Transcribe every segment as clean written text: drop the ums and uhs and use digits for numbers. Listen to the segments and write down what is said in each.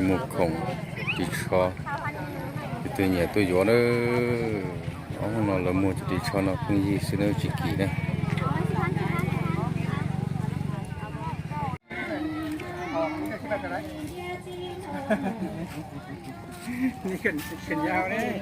một khổng chỉ cho từ nhà tôi gió nó nó là mua chỉ cho nó không gì xin nó chỉ kỳ nàyนี่ขึ้นยาวเลย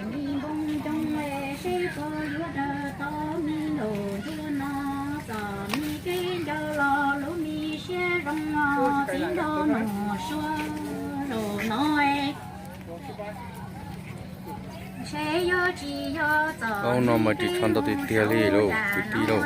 nó mà chỉ chọn tao thì tiền đi đâu tí đâu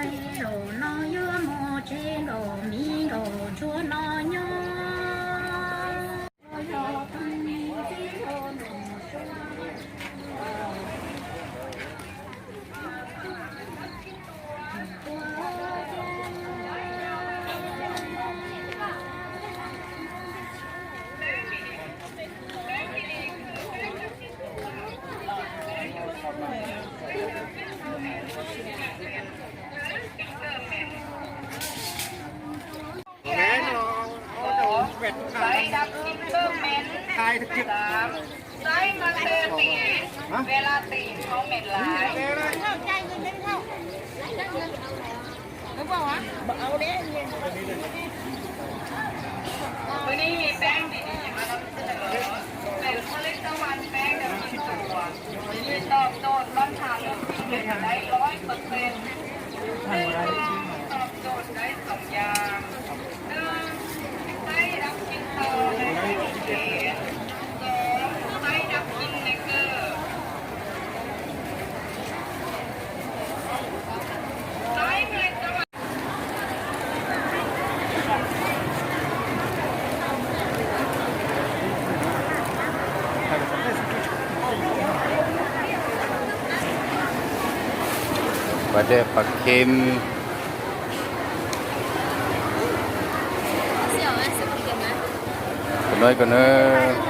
ทายทุกจุดไส้มันเตอตีเวลาตีเขาเหม็นร้ายเข้าใจเงินไม่เข้าแล้วบอกว่าเอาเด้วันนี้มีแป้งดีๆมาเราเสนอเป็นผลิตภัณฑ์แป้งแบบมีตัวที่ตอบโจทย์ต้นทางเรื่องกินได้100%ตอบโจทย์ได้2อย่างไส้รับกินต่อในเกณฑ์ไส้ดับกินในเกลือไส้เมล็ดตะวันpada pakai nói còn